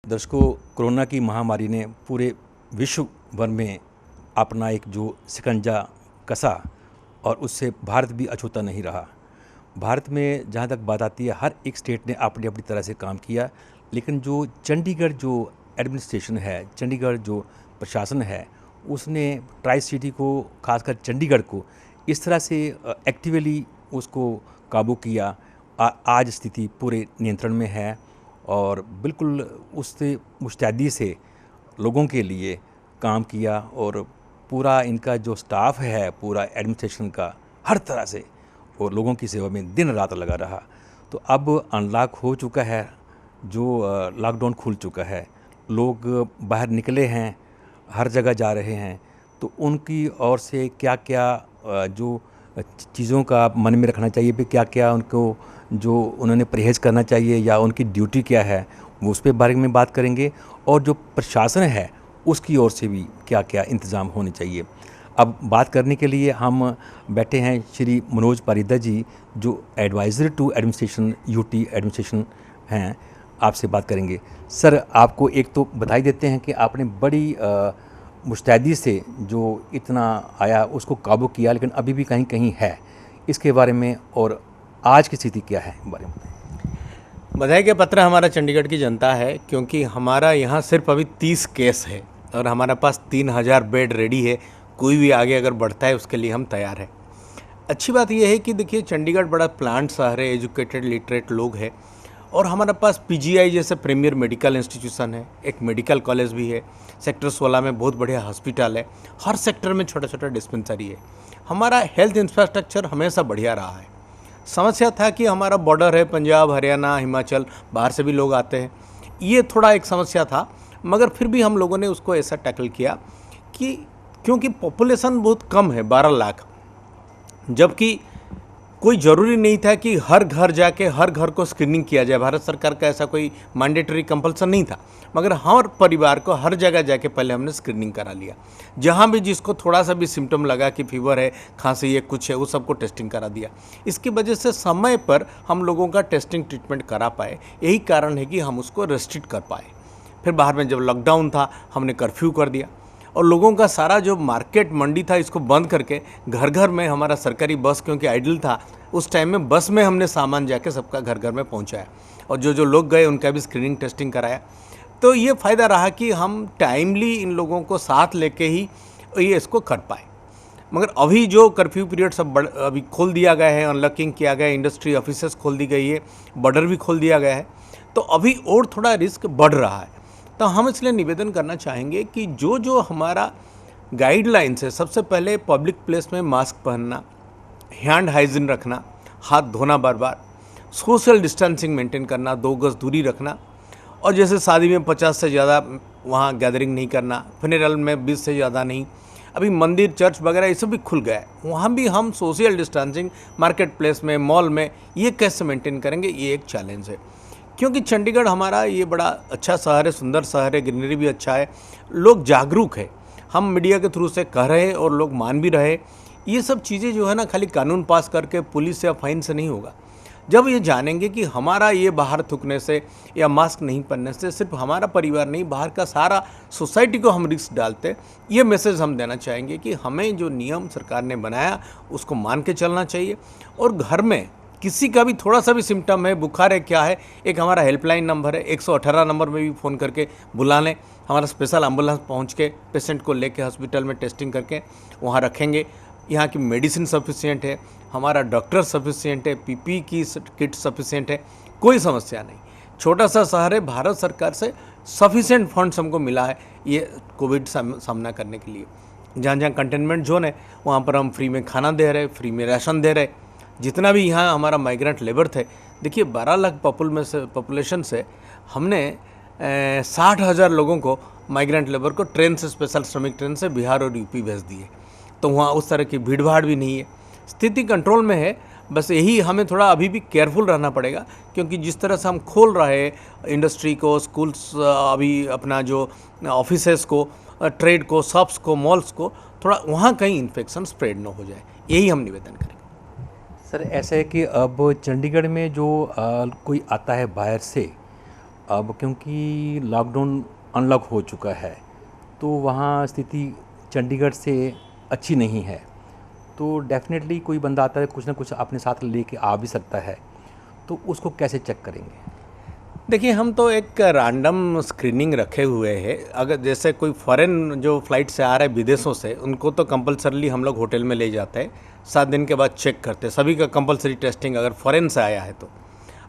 दर्शकों, कोरोना की महामारी ने पूरे विश्व भर में अपना एक जो शिकंजा कसा और उससे भारत भी अछूता नहीं रहा। भारत में जहाँ तक बात आती है, हर एक स्टेट ने अपनी अपनी तरह से काम किया, लेकिन जो चंडीगढ़ जो एडमिनिस्ट्रेशन है, चंडीगढ़ जो प्रशासन है, उसने ट्राई सिटी को, खासकर चंडीगढ़ को इस तरह से एक्टिवली उसको काबू किया। आज स्थिति पूरे नियंत्रण में है और बिल्कुल उससे मुस्तैदी से लोगों के लिए काम किया और पूरा इनका जो स्टाफ है, पूरा एडमिनिस्ट्रेशन का हर तरह से और लोगों की सेवा में दिन रात लगा रहा। तो अब अनलॉक हो चुका है, जो लॉकडाउन खुल चुका है, लोग बाहर निकले हैं, हर जगह जा रहे हैं। तो उनकी ओर से क्या क्या जो चीज़ों का मन में रखना चाहिए, भी क्या क्या उनको जो उन्होंने परहेज़ करना चाहिए या उनकी ड्यूटी क्या है, वो उस पे बारे में बात करेंगे। और जो प्रशासन है उसकी ओर से भी क्या क्या इंतज़ाम होने चाहिए। अब बात करने के लिए हम बैठे हैं श्री मनोज पारिदा जी, जो adviser to administration UT administration हैं, आपसे बात करेंगे। सर, आपको एक तो बधाई देते हैं कि आपने बड़ी मुस्तैदी से जो इतना आया उसको काबू किया, लेकिन अभी भी कहीं कहीं है, इसके बारे में और आज की स्थिति क्या है बारे में। बधाई के पत्र हमारा चंडीगढ़ की जनता है, क्योंकि हमारा यहाँ सिर्फ अभी 30 केस है और हमारे पास 3000 बेड रेडी है। कोई भी आगे अगर बढ़ता है उसके लिए हम तैयार है। अच्छी बात यह है कि देखिए, चंडीगढ़ बड़ा प्लांट शहर है, एजुकेटेड लिटरेट लोग हैं और हमारे पास पीजीआई जैसे प्रीमियर मेडिकल इंस्टीट्यूशन है, एक मेडिकल कॉलेज भी है, सेक्टर 16 में बहुत बढ़िया हॉस्पिटल है, हर सेक्टर में छोटा छोटा डिस्पेंसरी है। हमारा हेल्थ इंफ्रास्ट्रक्चर हमेशा बढ़िया रहा है। समस्या था कि हमारा बॉर्डर है, पंजाब, हरियाणा, हिमाचल, बाहर से भी लोग आते हैं, ये थोड़ा एक समस्या था। मगर फिर भी हम लोगों ने उसको ऐसा टैकल किया कि क्योंकि पॉपुलेशन बहुत कम है, 12 लाख, जबकि कोई ज़रूरी नहीं था कि हर घर जाके हर घर को स्क्रीनिंग किया जाए। भारत सरकार का ऐसा कोई मैंडेटरी कंपल्सन नहीं था, मगर हर परिवार को हर जगह जाके पहले हमने स्क्रीनिंग करा लिया। जहाँ भी जिसको थोड़ा सा भी सिम्टम लगा कि फीवर है, खांसी है, कुछ है, वो सबको टेस्टिंग करा दिया। इसकी वजह से समय पर हम लोगों का टेस्टिंग ट्रीटमेंट करा पाए। यही कारण है कि हम उसको रेस्ट्रिक्ट कर पाए। फिर बाहर में जब लॉकडाउन था, हमने कर्फ्यू कर दिया और लोगों का सारा जो मार्केट मंडी था इसको बंद करके घर घर में हमारा सरकारी बस, क्योंकि आइडल था उस टाइम में, बस में हमने सामान जाके सबका घर घर में पहुंचाया और जो जो लोग गए उनका भी स्क्रीनिंग टेस्टिंग कराया। तो ये फ़ायदा रहा कि हम टाइमली इन लोगों को साथ लेके ही ये इसको कर पाए। मगर अभी जो कर्फ्यू पीरियड सब अभी खोल दिया गया है, अनलॉकिंग किया गया है, इंडस्ट्री ऑफिसेस खोल दी गई है, बॉर्डर भी खोल दिया गया है, तो अभी और थोड़ा रिस्क बढ़ रहा है। तो हम इसलिए निवेदन करना चाहेंगे कि जो जो हमारा गाइडलाइंस है, सबसे पहले पब्लिक प्लेस में मास्क पहनना, हैंड हाइजीन रखना, हाथ धोना बार बार, सोशल डिस्टेंसिंग मेंटेन करना, 2 गज दूरी रखना, और जैसे शादी में 50 से ज़्यादा वहाँ गैदरिंग नहीं करना, फ्यूनरल में 20 से ज़्यादा नहीं। अभी मंदिर, चर्च वगैरह ये सब भी खुल गया है, वहाँ भी हम सोशल डिस्टेंसिंग मार्केट प्लेस में, मॉल में, ये कैसे मेंटेन करेंगे, ये एक चैलेंज है। क्योंकि चंडीगढ़ हमारा ये बड़ा अच्छा शहर है, सुंदर शहर है, ग्रीनरी भी अच्छा है, लोग जागरूक है, हम मीडिया के थ्रू से कह रहे हैं और लोग मान भी रहे। ये सब चीज़ें जो है ना, खाली कानून पास करके पुलिस या फाइन से नहीं होगा। जब ये जानेंगे कि हमारा ये बाहर थूकने से या मास्क नहीं पहनने से सिर्फ हमारा परिवार नहीं, बाहर का सारा सोसाइटी को हम रिस्क डालते, ये मैसेज हम देना चाहेंगे कि हमें जो नियम सरकार ने बनाया उसको मान के चलना चाहिए। और घर में किसी का भी थोड़ा सा भी सिम्टम है, बुखार है, क्या है, एक हमारा हेल्पलाइन नंबर है, 118 नंबर में भी फ़ोन करके बुला लें। हमारा स्पेशल एम्बुलेंस पहुंच के पेशेंट को लेके हॉस्पिटल में टेस्टिंग करके वहां रखेंगे। यहाँ की मेडिसिन सफिशिएंट है, हमारा डॉक्टर सफिशिएंट है, पीपी की किट सफिशिएंट है, कोई समस्या नहीं। छोटा सा शहर है, भारत सरकार से सफिशिएंट फंड्स हमको मिला है ये कोविड सामना करने के लिए। जहाँ जहाँ कंटेनमेंट जोन है वहाँ पर हम फ्री में खाना दे रहे, फ्री में राशन दे रहे। जितना भी यहाँ हमारा माइग्रेंट लेबर थे, देखिए 12 लाख पॉपुलेशन से हमने 60,000 लोगों को, माइग्रेंट लेबर को ट्रेन से, स्पेशल श्रमिक ट्रेन से बिहार और यूपी भेज दिए। तो वहाँ उस तरह की भीड़ भाड़ भी नहीं है, स्थिति कंट्रोल में है। बस यही हमें थोड़ा अभी भी केयरफुल रहना पड़ेगा, क्योंकि जिस तरह से हम खोल रहे हैं इंडस्ट्री को, स्कूल्स, अभी अपना जो ऑफिसेस को, ट्रेड को, शॉप्स को, मॉल्स को, थोड़ा वहाँ कहीं इन्फेक्शन स्प्रेड ना हो जाए, यही हम निवेदन करेंगे। सर, ऐसा है कि अब चंडीगढ़ में जो कोई आता है बाहर से, अब क्योंकि लॉकडाउन अनलॉक हो चुका है, तो वहाँ स्थिति चंडीगढ़ से अच्छी नहीं है। तो डेफ़िनेटली कोई बंदा आता है, कुछ ना कुछ अपने साथ लेके आ भी सकता है, तो उसको कैसे चेक करेंगे? देखिए, हम तो एक रैंडम स्क्रीनिंग रखे हुए हैं। अगर जैसे कोई फॉरेन जो फ्लाइट से आ रहे हैं विदेशों से, उनको तो कंपलसरीली हम लोग होटल में ले जाते हैं, 7 दिन के बाद चेक करते हैं। सभी का कंपलसरी टेस्टिंग अगर फॉरेन से आया है तो।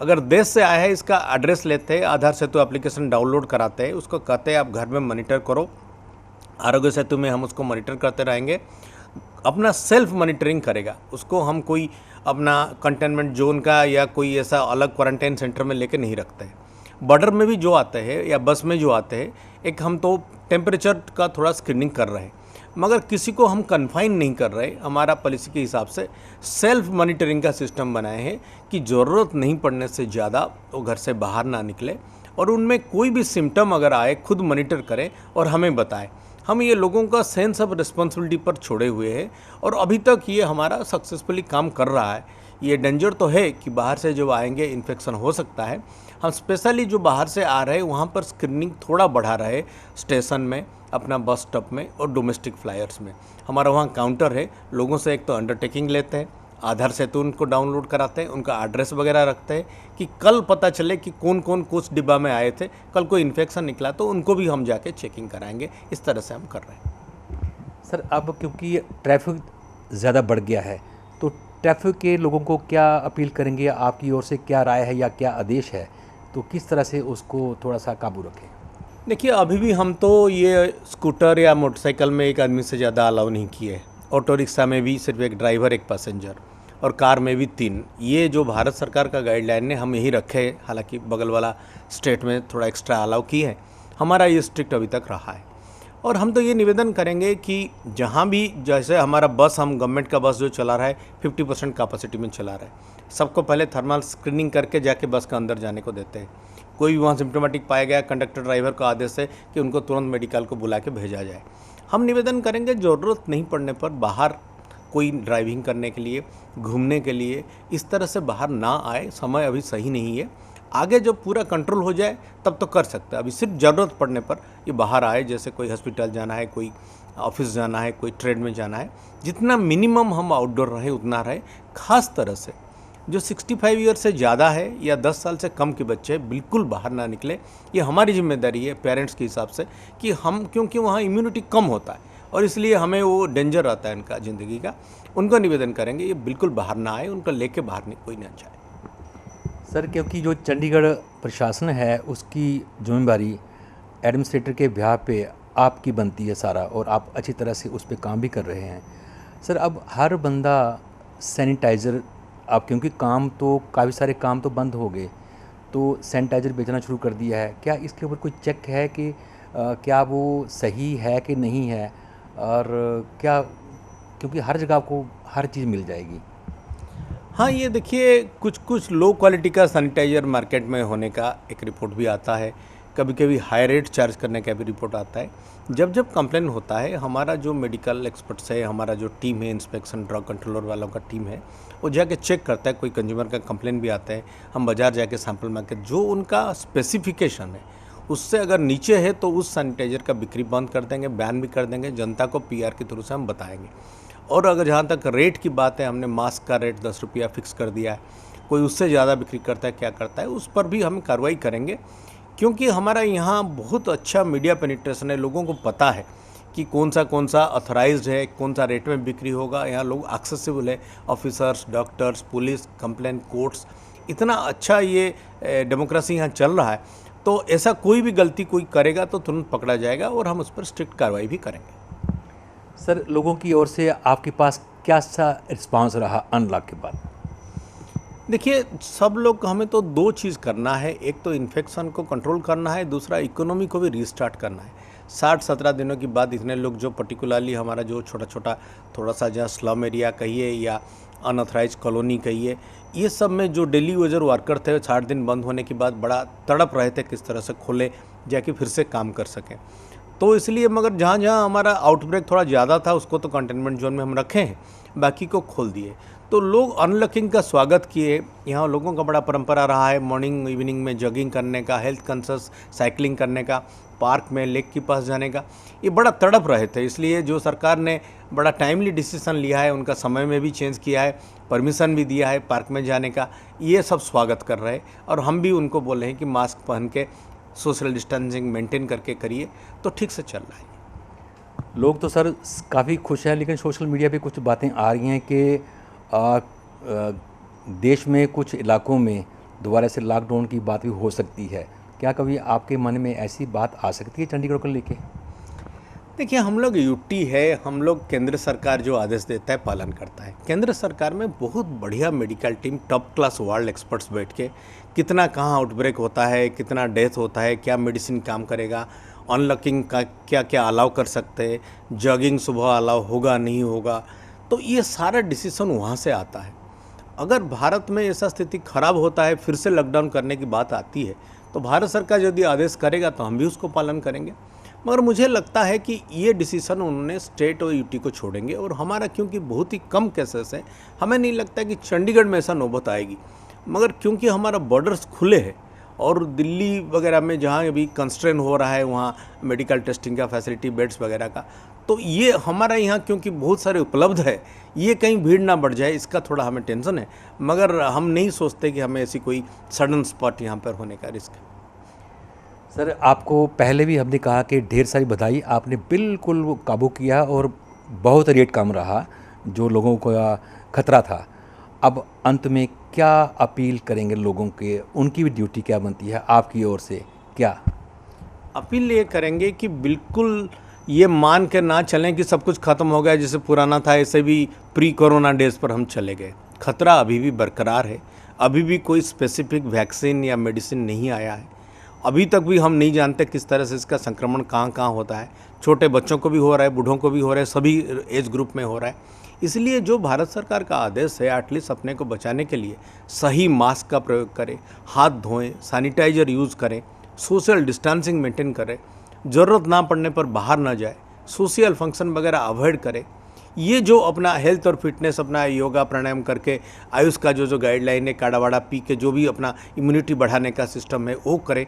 अगर देश से आया है, इसका एड्रेस लेते हैं, आधार सेतु एप्लीकेशन डाउनलोड कराते हैं, उसको कहते हैं आप घर में मॉनिटर करो। आरोग्य सेतु में हम उसको मॉनिटर करते रहेंगे। अपना सेल्फ मॉनिटरिंग करेगा, उसको हम कोई अपना कंटेनमेंट जोन का या कोई ऐसा अलग क्वारंटाइन सेंटर में लेके नहीं रखते हैं। बॉर्डर में भी जो आते हैं या बस में जो आते हैं, एक हम तो टेम्परेचर का थोड़ा स्क्रीनिंग कर रहे हैं, मगर किसी को हम कन्फाइन नहीं कर रहे। हमारा पॉलिसी के हिसाब से सेल्फ मॉनिटरिंग का सिस्टम बनाए हैं कि ज़रूरत नहीं पड़ने से ज़्यादा वो घर से बाहर ना निकले, और उनमें कोई भी सिम्टम अगर आए खुद मॉनिटर करें और हमें बताएं। हम ये लोगों का सेंस ऑफ रिस्पॉन्सिबिलिटी पर छोड़े हुए हैं, और अभी तक ये हमारा सक्सेसफुली काम कर रहा है। ये डेंजर तो है कि बाहर से जो आएंगे इन्फेक्शन हो सकता है। हम स्पेशली जो बाहर से आ रहे हैं वहाँ पर स्क्रीनिंग थोड़ा बढ़ा रहे, स्टेशन में, अपना बस स्टॉप में और डोमेस्टिक फ्लायर्स में। हमारा वहाँ काउंटर है, लोगों से एक तो अंडरटेकिंग लेते हैं, आधार सेतु उनको डाउनलोड कराते हैं, उनका एड्रेस वगैरह रखते हैं कि कल पता चले कि कौन कौन कुछ डिब्बा में आए थे, कल कोई इन्फेक्शन निकला तो उनको भी हम जाके चेकिंग कराएंगे। इस तरह से हम कर रहे हैं। सर, अब क्योंकि ट्रैफ़िक ज़्यादा बढ़ गया है, तो ट्रैफ़िक के लोगों को क्या अपील करेंगे? आपकी ओर से क्या राय है या क्या आदेश है? तो किस तरह से उसको थोड़ा-सा काबू रखें? देखिए, अभी भी हम तो ये स्कूटर या मोटरसाइकिल में एक आदमी से ज़्यादा अलाउ नहीं किए। ऑटो रिक्शा में भी सिर्फ एक ड्राइवर, एक पैसेंजर, और कार में भी 3। ये जो भारत सरकार का गाइडलाइन है हम यही रखे हैं। हालांकि बगल वाला स्टेट में थोड़ा एक्स्ट्रा अलाउ की है, हमारा ये स्ट्रिक्ट अभी तक रहा है। और हम तो ये निवेदन करेंगे कि जहाँ भी, जैसे हमारा बस, हम गवर्नमेंट का बस जो चला रहा है 50% कैपेसिटी में चला रहा है, सबको पहले थर्मल स्क्रीनिंग करके जाके बस के अंदर जाने को देते हैं। कोई भी वहाँ सिम्टोमेटिक पाया गया, कंडक्टर ड्राइवर को आदेश है कि उनको तुरंत मेडिकल को बुला के भेजा जाए। हम निवेदन करेंगे ज़रूरत नहीं पड़ने पर बाहर कोई ड्राइविंग करने के लिए, घूमने के लिए इस तरह से बाहर ना आए। समय अभी सही नहीं है, आगे जब पूरा कंट्रोल हो जाए तब तो कर सकते हैं। अभी सिर्फ ज़रूरत पड़ने पर ये बाहर आए, जैसे कोई हॉस्पिटल जाना है, कोई ऑफिस जाना है, कोई ट्रेड में जाना है। जितना मिनिमम हम आउटडोर रहे उतना रहे। खास तरह से जो 65 ईयर से ज़्यादा है या 10 साल से कम के बच्चे बिल्कुल बाहर ना निकले। ये हमारी जिम्मेदारी है पेरेंट्स के हिसाब से कि हम, क्योंकि वहाँ इम्यूनिटी कम होता है और इसलिए हमें वो डेंजर रहता है इनका ज़िंदगी का। उनको निवेदन करेंगे ये बिल्कुल बाहर ना आए, उनको लेके बाहर कोई ना जाए। सर, क्योंकि जो चंडीगढ़ प्रशासन है उसकी जिम्मेदारी एडमिनिस्ट्रेटर के बिहाफ पे आपकी बनती है सारा, और आप अच्छी तरह से उस पर काम भी कर रहे हैं। सर, अब हर बंदा सैनिटाइज़र, अब क्योंकि काम तो काफ़ी सारे काम तो बंद हो गए, तो सैनिटाइज़र बेचना शुरू कर दिया है। क्या इसके ऊपर कोई चेक है कि क्या वो सही है कि नहीं है, और क्या, क्योंकि हर जगह आपको हर चीज़ मिल जाएगी। हाँ, ये देखिए, कुछ कुछ लो क्वालिटी का सैनिटाइज़र मार्केट में होने का एक रिपोर्ट भी आता है। कभी कभी हाई रेट चार्ज करने का भी रिपोर्ट आता है। जब जब कंप्लेन होता है, हमारा जो मेडिकल एक्सपर्ट्स है, हमारा जो टीम है, इंस्पेक्शन ड्रग कंट्रोलर वालों का टीम है, वो जाके चेक करता है। कोई कंज्यूमर का कंप्लेन भी आता है, हम बाज़ार जाके सैंपल मार्केट जो उनका स्पेसिफिकेशन है उससे अगर नीचे है तो उस सैनिटाइज़र का बिक्री बंद कर देंगे, बैन भी कर देंगे। जनता को पीआर के थ्रू से हम बताएंगे। और अगर जहाँ तक रेट की बात है, हमने मास्क का रेट 10 रुपया फिक्स कर दिया है। कोई उससे ज़्यादा बिक्री करता है, क्या करता है, उस पर भी हम कार्रवाई करेंगे। क्योंकि हमारा यहाँ बहुत अच्छा मीडिया पेनिट्रेशन है, लोगों को पता है कि कौन सा ऑथराइज्ड है, कौन सा रेट में बिक्री होगा। यहाँ लोग एक्सेसिबल है, officers, doctors, police, complain, courts, इतना अच्छा ये डेमोक्रेसी यहाँ चल रहा है। तो ऐसा कोई भी गलती कोई करेगा तो तुरंत पकड़ा जाएगा और हम उस पर स्ट्रिक्ट कार्रवाई भी करेंगे। सर, लोगों की ओर से आपके पास क्या सा रिस्पांस रहा अनलॉक के बाद? देखिए, सब लोग, हमें तो 2 चीज़ करना है। एक तो इन्फेक्शन को कंट्रोल करना है, दूसरा इकोनॉमी को भी रीस्टार्ट करना है। 60-17 दिनों के बाद इतने लोग, जो पर्टिकुलरली हमारा जो छोटा थोड़ा सा जहाँ स्लम एरिया कहिए या अनऑथराइज कॉलोनी कहिए, ये सब में जो डेली वेजर वर्कर थे, 60 दिन बंद होने के बाद बड़ा तड़प रहे थे किस तरह से खोले जाके फिर से काम कर सकें। तो इसलिए मगर जहाँ जहाँ हमारा आउटब्रेक थोड़ा ज़्यादा था उसको तो कंटेनमेंट जोन में हम रखे हैं, बाकी को खोल दिए। तो लोग अनलॉकिंग का स्वागत किए। यहाँ लोगों का बड़ा परंपरा रहा है मॉर्निंग इवनिंग में जॉगिंग करने का, हेल्थ कंसर्स साइकिलिंग करने का, पार्क में लेक के पास जाने का। ये बड़ा तड़प रहे थे, इसलिए जो सरकार ने बड़ा टाइमली डिसीजन लिया है, उनका समय में भी चेंज किया है, परमिशन भी दिया है पार्क में जाने का, ये सब स्वागत कर रहे हैं। और हम भी उनको बोल रहे हैं कि मास्क पहन के सोशल डिस्टेंसिंग मेंटेन करके करिए, तो ठीक से चल रहा है। लोग तो सर काफ़ी खुश हैं, लेकिन सोशल मीडिया पे कुछ बातें आ रही हैं कि देश में कुछ इलाकों में दोबारा से लॉकडाउन की बात भी हो सकती है। क्या कभी आपके मन में ऐसी बात आ सकती है चंडीगढ़ को लेके? देखिए, हम लोग यूटी है, हम लोग केंद्र सरकार जो आदेश देता है पालन करता है। केंद्र सरकार में बहुत बढ़िया medical team, top class world experts बैठ के कितना कहाँ आउटब्रेक होता है, कितना डेथ होता है, क्या मेडिसिन काम करेगा, अनलॉकिंग का क्या क्या अलाउ कर सकते हैं, जॉगिंग सुबह अलाउ होगा नहीं होगा, तो ये सारा डिसीजन वहाँ से आता है। अगर भारत में ऐसा स्थिति खराब होता है, फिर से लॉकडाउन करने की बात आती है, तो भारत सरकार यदि आदेश करेगा तो हम भी उसको पालन करेंगे। मगर मुझे लगता है कि ये डिसीजन उन्होंने स्टेट और यूटी को छोड़ेंगे, और हमारा क्योंकि बहुत ही कम केसेस है, हमें नहीं लगता कि चंडीगढ़ में ऐसा नौबत आएगी। मगर क्योंकि हमारा बॉर्डर्स खुले हैं और दिल्ली वगैरह में जहाँ अभी कंस्ट्रेन हो रहा है वहाँ मेडिकल टेस्टिंग का फैसिलिटी, बेड्स वगैरह का, तो ये हमारा यहाँ क्योंकि बहुत सारे उपलब्ध है, ये कहीं भीड़ ना बढ़ जाए इसका थोड़ा हमें टेंशन है। मगर हम नहीं सोचते कि हमें ऐसी कोई सडन स्पॉट यहाँ पर होने का रिस्क है। सर, आपको पहले भी हमने कहा कि ढेर सारी बधाई, आपने बिल्कुल वो काबू किया और बहुत रेट कम रहा जो लोगों को खतरा था। अब अंत में क्या अपील करेंगे लोगों के, उनकी भी ड्यूटी क्या बनती है आपकी ओर से? क्या अपील ये करेंगे कि बिल्कुल ये मान के ना चलें कि सब कुछ ख़त्म हो गया, जैसे पुराना था ऐसे भी प्री कोरोना डेज पर हम चले गए। खतरा अभी भी बरकरार है, अभी भी कोई स्पेसिफिक वैक्सीन या मेडिसिन नहीं आया है। अभी तक भी हम नहीं जानते किस तरह से इसका संक्रमण कहाँ कहाँ होता है। छोटे बच्चों को भी हो रहा है, बूढ़ों को भी हो रहा है, सभी एज ग्रुप में हो रहा है। इसलिए जो भारत सरकार का आदेश है, एटलीस्ट अपने को बचाने के लिए सही मास्क का प्रयोग करें, हाथ धोएं, सैनिटाइजर यूज़ करें, सोशल डिस्टेंसिंग मेंटेन करें, ज़रूरत ना पड़ने पर बाहर ना जाए, सोशल फंक्शन वगैरह अवॉइड करें। ये जो अपना हेल्थ और फिटनेस, अपना योगा प्राणायाम करके, आयुष का जो गाइडलाइन है, काढ़ा वाड़ा पी के जो भी अपना इम्यूनिटी बढ़ाने का सिस्टम है वो करें।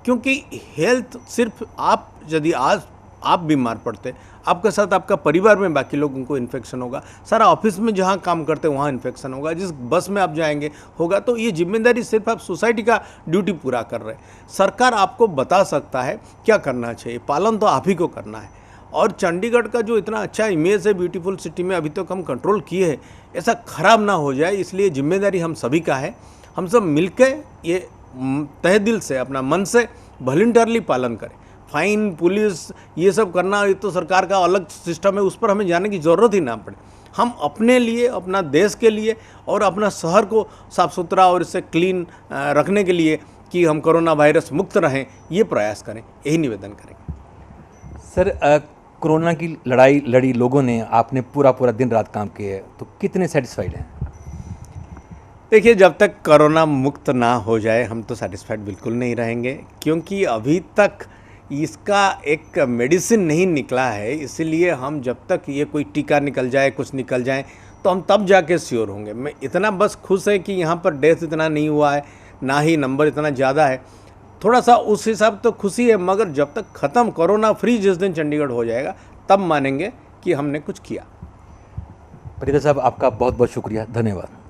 क्योंकि हेल्थ सिर्फ आप, यदि आज आप बीमार पड़ते, आपके साथ आपका परिवार में बाकी लोगों को इन्फेक्शन होगा, सारा ऑफिस में जहाँ काम करते वहाँ इन्फेक्शन होगा, जिस बस में आप जाएंगे होगा। तो ये जिम्मेदारी सिर्फ आप सोसाइटी का ड्यूटी पूरा कर रहे हैं। सरकार आपको बता सकता है क्या करना चाहिए, पालन तो आप ही को करना है। और चंडीगढ़ का जो इतना अच्छा इमेज है ब्यूटीफुल सिटी में, अभी तक हम कंट्रोल किए हैं, ऐसा खराब ना हो जाए, इसलिए जिम्मेदारी हम सभी का है। हम सब मिलकर ये तहे दिल से, अपना मन से वॉलंटियरली पालन करें। फाइन, पुलिस, ये सब करना ये तो सरकार का अलग सिस्टम है, उस पर हमें जाने की ज़रूरत ही ना पड़े। हम अपने लिए, अपना देश के लिए और अपना शहर को साफ़ सुथरा और इससे क्लीन रखने के लिए कि हम कोरोना वायरस मुक्त रहें, ये प्रयास करें, यही निवेदन करेंगे। सर, कोरोना की लड़ाई लड़ी लोगों ने, आपने पूरा दिन रात काम किया है, तो कितने सेटिस्फाइड हैं? देखिए, जब तक कोरोना मुक्त ना हो जाए हम तो सेटिस्फाइड बिल्कुल नहीं रहेंगे, क्योंकि अभी तक इसका एक मेडिसिन नहीं निकला है। इसीलिए हम जब तक ये कोई टीका निकल जाए, कुछ निकल जाए, तो हम तब जाके श्योर होंगे। मैं इतना बस खुश है कि यहाँ पर डेथ इतना नहीं हुआ है, ना ही नंबर इतना ज़्यादा है, थोड़ा सा उस हिसाब तो खुशी है। मगर जब तक ख़त्म कोरोना फ्री जिस दिन चंडीगढ़ हो जाएगा, तब मानेंगे कि हमने कुछ किया। परिदा साहब, आपका बहुत बहुत शुक्रिया, धन्यवाद।